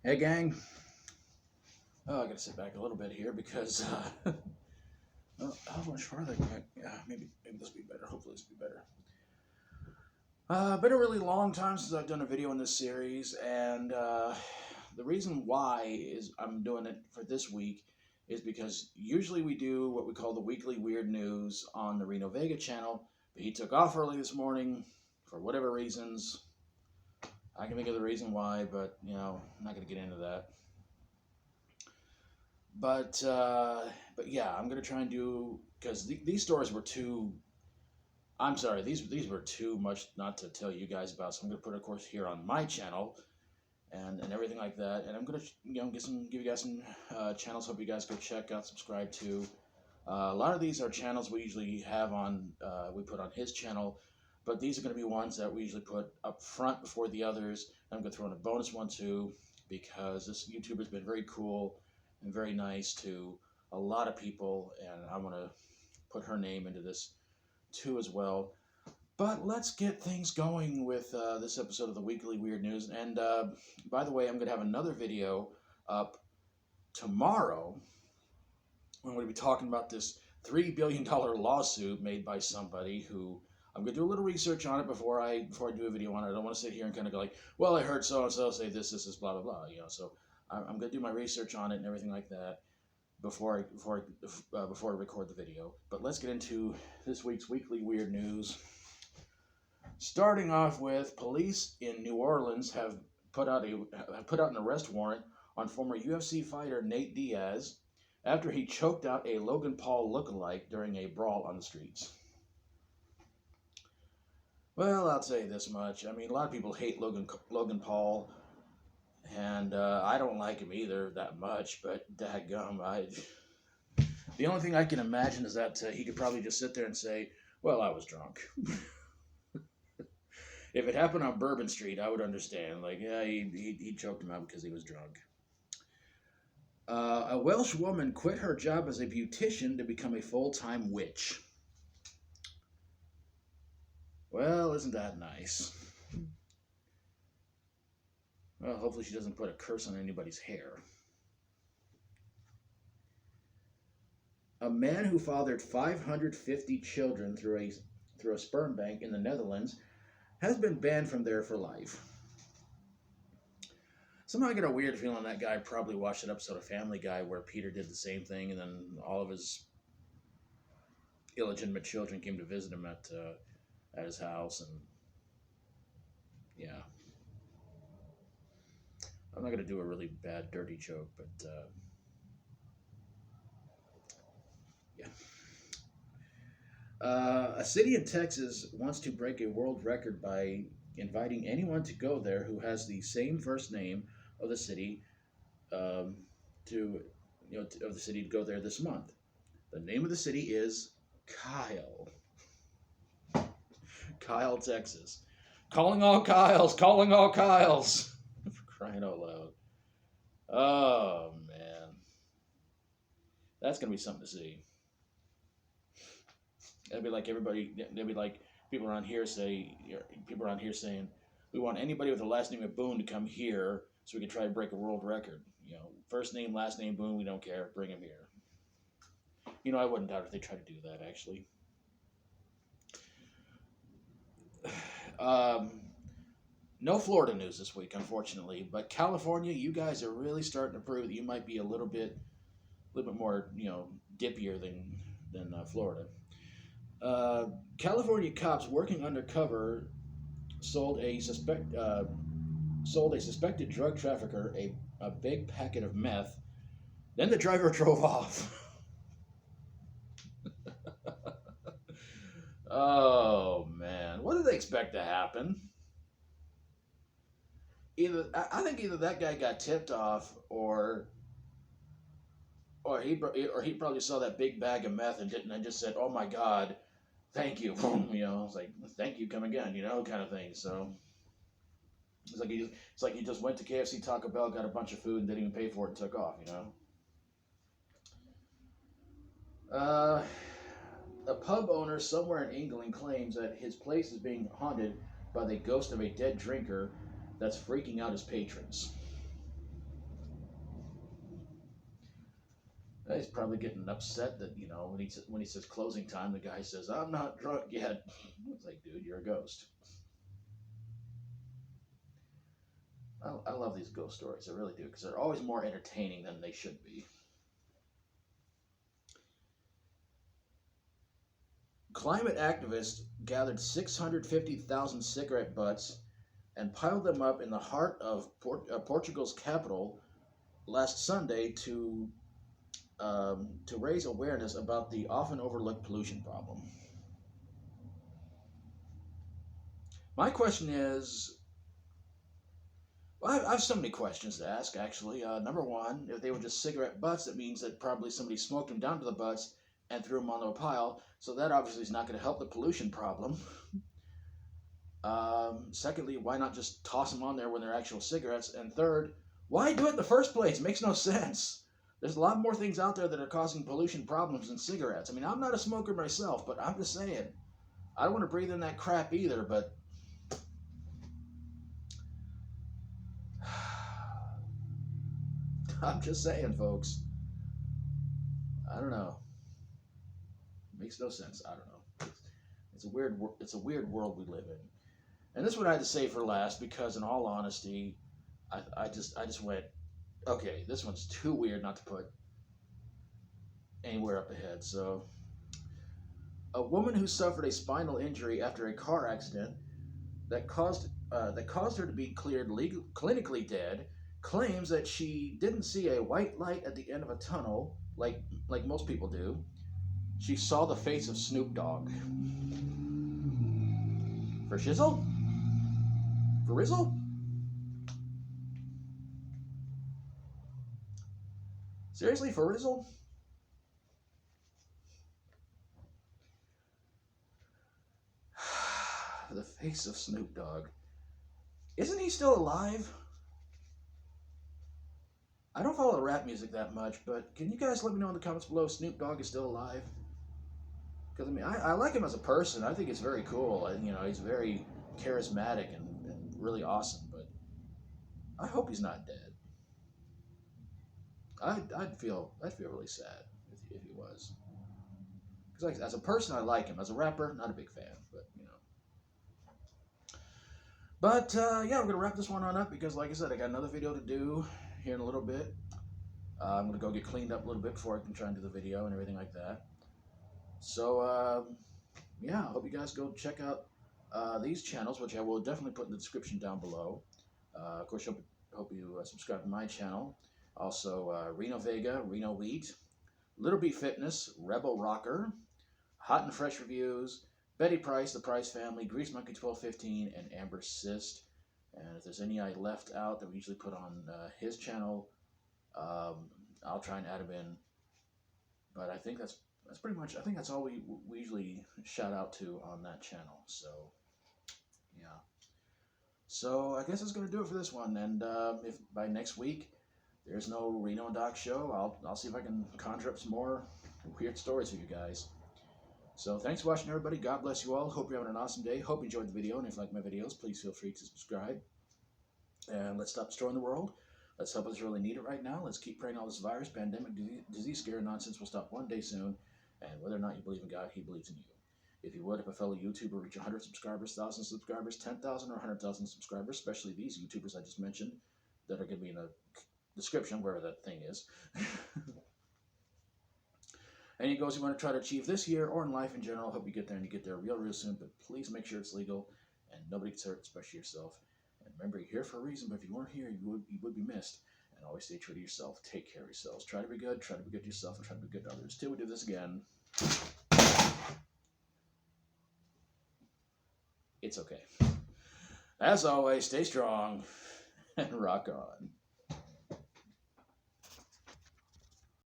Hey gang, oh, I gotta sit back a little bit here because well, how much farther back? Yeah, maybe this will be better. Hopefully this will be better. Been a really long time since I've done a video in this series, and the reason why is I'm doing it for this week is because usually we do what we call the weekly weird news on the Reno Vega channel, but he took off early this morning for whatever reasons. I can think of the reason why, but I'm not gonna get into that. But yeah, I'm gonna try and do because these stories were too. I'm sorry, these were too much not to tell you guys about. So I'm gonna put it, of course, here on my channel and everything like that. And I'm gonna give you guys some channels. Hope you guys go check out, subscribe to. A lot of these are channels we usually have on. We put on his channel, but these are gonna be ones that we usually put up front before the others. I'm gonna throw in a bonus one too because this YouTuber's been very cool and very nice to a lot of people, and I want to put her name into this too as well. But let's get things going with this episode of the Weekly Weird News. And by the way, I'm going to have another video up tomorrow. I'm going to be talking about this $3 billion lawsuit made by somebody who I'm going to do a little research on it before I do a video on it. I don't want to sit here and kind of go like, well, I heard so and so say this is blah blah blah. So I'm going to do my research on it and everything like that before I record the video. But let's get into this week's Weekly Weird News. Starting off with, police in New Orleans have put out an arrest warrant on former UFC fighter Nate Diaz after he choked out a Logan Paul lookalike during a brawl on the streets. Well, I'll say this much. I mean, a lot of people hate Logan Paul. And I don't like him either that much, but dadgum, the only thing I can imagine is that he could probably just sit there and say, well, I was drunk. If it happened on Bourbon Street, I would understand. Like, yeah, he choked him out because he was drunk. A Welsh woman quit her job as a beautician to become a full-time witch. Well, isn't that nice? Well, hopefully she doesn't put a curse on anybody's hair. A man who fathered 550 children through a sperm bank in the Netherlands has been banned from there for life. Somehow I get a weird feeling that guy probably watched an episode of Family Guy where Peter did the same thing, and then all of his illegitimate children came to visit him at his house, and yeah. I'm not going to do a really bad, dirty joke, but yeah. A city in Texas wants to break a world record by inviting anyone to go there who has the same first name of the city of the city to go there this month. The name of the city is Kyle. Kyle, Texas. Calling all Kyles, calling all Kyles. Crying out loud. Oh, man. That's going to be something to see. That'd be like people around here saying, we want anybody with the last name of Boone to come here so we can try to break a world record. First name, last name, Boone, we don't care. Bring him here. I wouldn't doubt if they try to do that, actually. No Florida news this week, unfortunately, but California, you guys are really starting to prove that you might be a little bit more, dippier than Florida. California cops working undercover sold a suspected drug trafficker a big packet of meth. Then the driver drove off. Oh man, what did they expect to happen? I think either that guy got tipped off, or he probably saw that big bag of meth and just said, "Oh my God, thank you." It's like, "Thank you, come again," kind of thing. So it's like he just went to KFC, Taco Bell, got a bunch of food, and didn't even pay for it, and took off. A pub owner somewhere in England claims that his place is being haunted by the ghost of a dead drinker that's freaking out his patrons. He's probably getting upset that, you know, when he says closing time, the guy says, "I'm not drunk yet." It's like, dude, you're a ghost. I love these ghost stories. I really do, because they're always more entertaining than they should be. Climate activists gathered 650,000 cigarette butts and piled them up in the heart of Portugal's capital last Sunday to raise awareness about the often overlooked pollution problem. My question is, well, I have so many questions to ask, actually. Number one, if they were just cigarette butts, that means that probably somebody smoked them down to the butts and threw them onto a pile, so that obviously is not going to help the pollution problem. Secondly, why not just toss them on there when they're actual cigarettes? And third, why do it in the first place? It makes no sense. There's a lot more things out there that are causing pollution problems than cigarettes. I mean, I'm not a smoker myself, but I'm just saying, I don't want to breathe in that crap either, but I'm just saying, folks. I don't know. It makes no sense. I don't know. It's a weird world we live in. And this is what I had to say for last, because in all honesty, I just went, okay, this one's too weird not to put anywhere up ahead. So, a woman who suffered a spinal injury after a car accident that caused her to be cleared clinically dead claims that she didn't see a white light at the end of a tunnel like most people do. She saw the face of Snoop Dogg. For shizzle? For rizzle? Seriously, for rizzle? The face of Snoop Dogg. Isn't he still alive? I don't follow rap music that much, but can you guys let me know in the comments below if Snoop Dogg is still alive? Because, I mean, I like him as a person. I think it's very cool. And, you know, he's very charismatic and really awesome. But I hope he's not dead. I'd feel really sad if he was. Because as a person, I like him. As a rapper, not a big fan. But, you know. But, yeah, we're going to wrap this one on up because, like I said, I got another video to do here in a little bit. I'm going to go get cleaned up a little bit before I can try and do the video and everything like that. So, yeah, I hope you guys go check out these channels, which I will definitely put in the description down below. Of course, hope you subscribe to my channel. Also, Reno Vega, Reno Wheat, Lil B Fitness, Rebel Rocker, Hot and Fresh Reviews, Betty Price, The Price Family, Grease Monkey 1215, and Amber Syst. And if there's any I left out that we usually put on his channel, I'll try and add them in. But I think that's pretty much, I think that's all we usually shout out to on that channel. So, yeah. So, I guess that's going to do it for this one. And if by next week there's no Reno and Doc show, I'll see if I can conjure up some more weird stories for you guys. So, thanks for watching, everybody. God bless you all. Hope you're having an awesome day. Hope you enjoyed the video. And if you like my videos, please feel free to subscribe. And let's stop destroying the world. Let's help others really need it right now. Let's keep praying all this virus, pandemic, disease, scare, nonsense will stop one day soon. And whether or not you believe in God, He believes in you. If you would, if a fellow YouTuber reach 100 subscribers, 1,000 subscribers, 10,000 or 100,000 subscribers, especially these YouTubers I just mentioned that are going to be in the description, wherever that thing is. Any goals you want to try to achieve this year or in life in general, hope you get there and you get there real soon. But please make sure it's legal and nobody gets hurt, especially yourself. And remember, you're here for a reason, but if you weren't here, you would be missed. And always stay true to yourself. Take care of yourselves. Try to be good to yourself, and try to be good to others. Till we do this again, it's okay. As always, stay strong and rock on.